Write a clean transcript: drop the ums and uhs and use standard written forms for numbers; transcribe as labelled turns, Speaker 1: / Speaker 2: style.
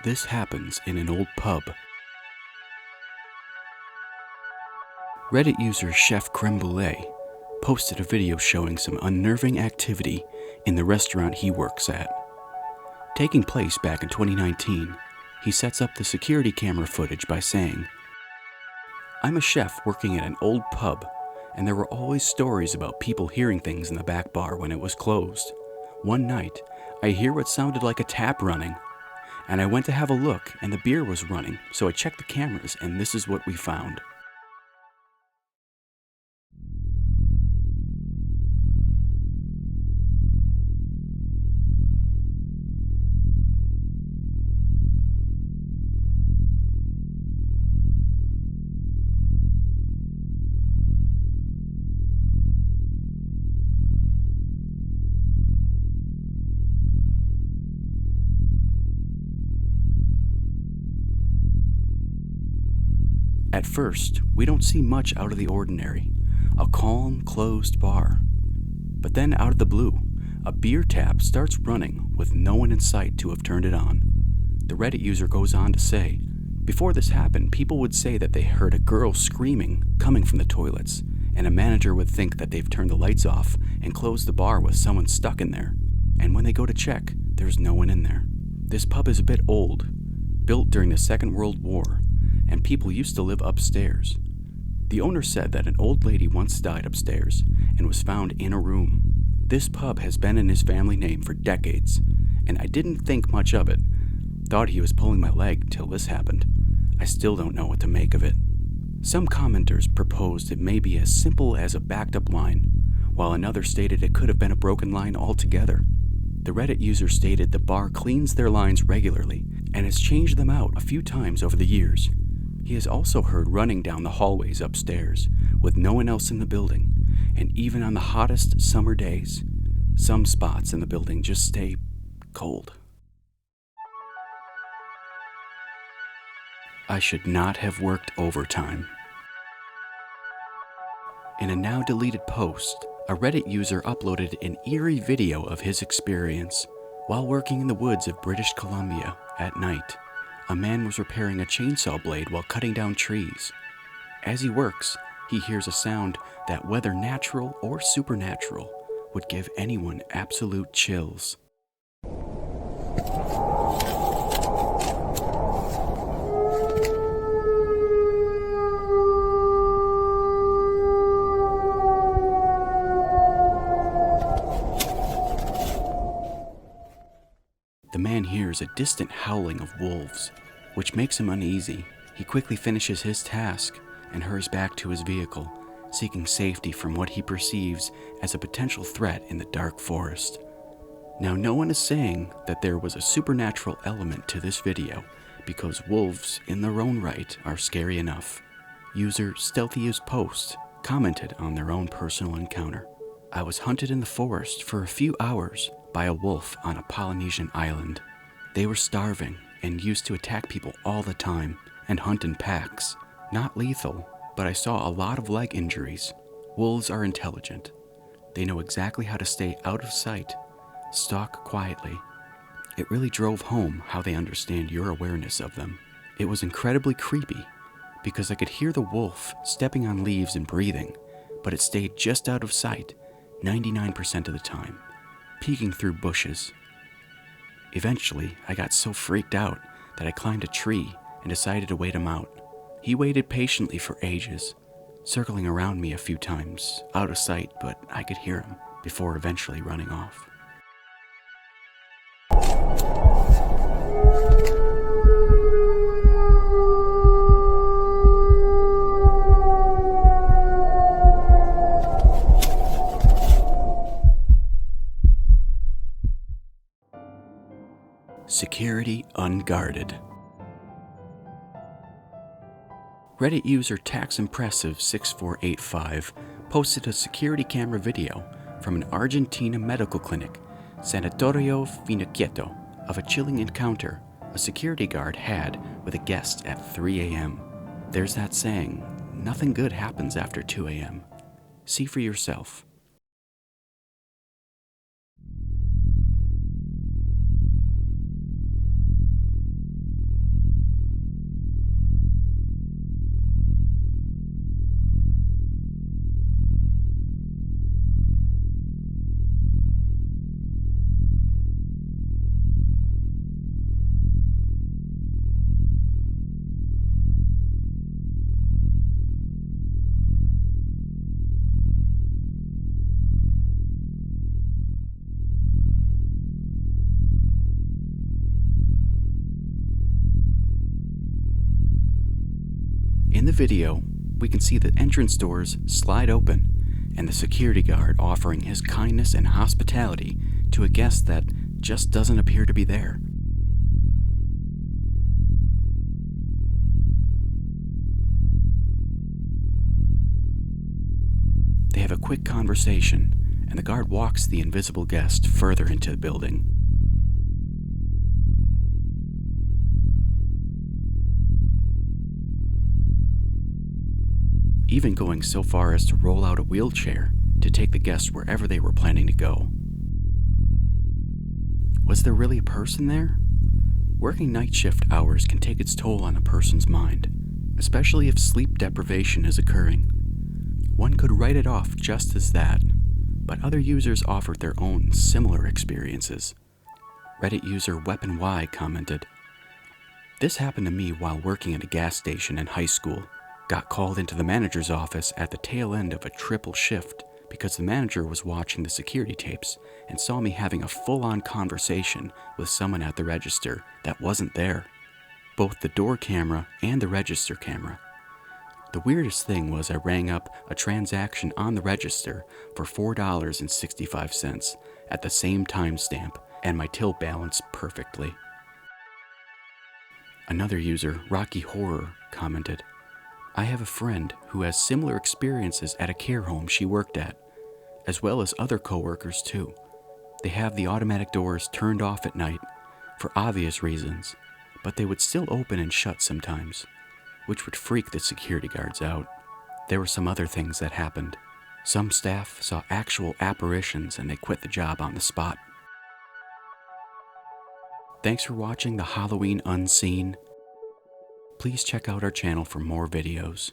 Speaker 1: This happens in an old pub. Reddit user Chef Creme Brulee posted a video showing some unnerving activity in the restaurant he works at. Taking place back in 2019, he sets up the security camera footage by saying, "I'm a chef working at an old pub, and there were always stories about people hearing things in the back bar when it was closed. One night, I hear what sounded like a tap running, and I went to have a look, and the beer was running, so I checked the cameras, and this is what we found." At first, we don't see much out of the ordinary, a calm, closed bar. But then out of the blue, a beer tap starts running with no one in sight to have turned it on. The Reddit user goes on to say, "Before this happened, people would say that they heard a girl screaming coming from the toilets, and a manager would think that they've turned the lights off and closed the bar with someone stuck in there. And when they go to check, there's no one in there. This pub is a bit old, built during the Second World War, and people used to live upstairs. The owner said that an old lady once died upstairs and was found in a room. This pub has been in his family name for decades, and I didn't think much of it. Thought he was pulling my leg till this happened. I still don't know what to make of it." Some commenters proposed it may be as simple as a backed up line, while another stated it could have been a broken line altogether. The Reddit user stated the bar cleans their lines regularly and has changed them out a few times over the years. He has also heard running down the hallways upstairs with no one else in the building, and even on the hottest summer days, some spots in the building just stay cold. I should not have worked overtime. In a now deleted post, a Reddit user uploaded an eerie video of his experience. While working in the woods of British Columbia at night, a man was repairing a chainsaw blade while cutting down trees. As he works, he hears a sound that, whether natural or supernatural, would give anyone absolute chills. The man hears a distant howling of wolves, which makes him uneasy. He quickly finishes his task and hurries back to his vehicle, seeking safety from what he perceives as a potential threat in the dark forest. Now, no one is saying that there was a supernatural element to this video, because wolves in their own right are scary enough. User Stealthiest Post commented on their own personal encounter. "I was hunted in the forest for a few hours by a wolf on a Polynesian island. They were starving and used to attack people all the time and hunt in packs. Not lethal, but I saw a lot of leg injuries. Wolves are intelligent. They know exactly how to stay out of sight, stalk quietly. It really drove home how they understand your awareness of them. It was incredibly creepy because I could hear the wolf stepping on leaves and breathing, but it stayed just out of sight 99% of the time, peeking through bushes. Eventually, I got so freaked out that I climbed a tree and decided to wait him out. He waited patiently for ages, circling around me a few times, out of sight, but I could hear him before eventually running off." Security unguarded. Reddit user TaxImpressive6485 posted a security camera video from an Argentina medical clinic, Sanatorio Finiquieto, of a chilling encounter a security guard had with a guest at 3 a.m. There's that saying, nothing good happens after 2 a.m. See for yourself. In the video, we can see the entrance doors slide open and the security guard offering his kindness and hospitality to a guest that just doesn't appear to be there. They have a quick conversation, and the guard walks the invisible guest further into the building. Even going so far as to roll out a wheelchair to take the guest wherever they were planning to go. Was there really a person there? Working night shift hours can take its toll on a person's mind, especially if sleep deprivation is occurring. One could write it off just as that, but other users offered their own similar experiences. Reddit user Weapon Y commented, "This happened to me while working at a gas station in high school. Got called into the manager's office at the tail end of a triple shift because the manager was watching the security tapes and saw me having a full-on conversation with someone at the register that wasn't there. Both the door camera and the register camera. The weirdest thing was I rang up a transaction on the register for $4.65 at the same timestamp, and my till balanced perfectly." Another user, Rocky Horror, commented, "I have a friend who has similar experiences at a care home she worked at, as well as other coworkers too. They have the automatic doors turned off at night for obvious reasons, but they would still open and shut sometimes, which would freak the security guards out. There were some other things that happened. Some staff saw actual apparitions and they quit the job on the spot." Thanks for watching The Halloween Unseen. Please check out our channel for more videos.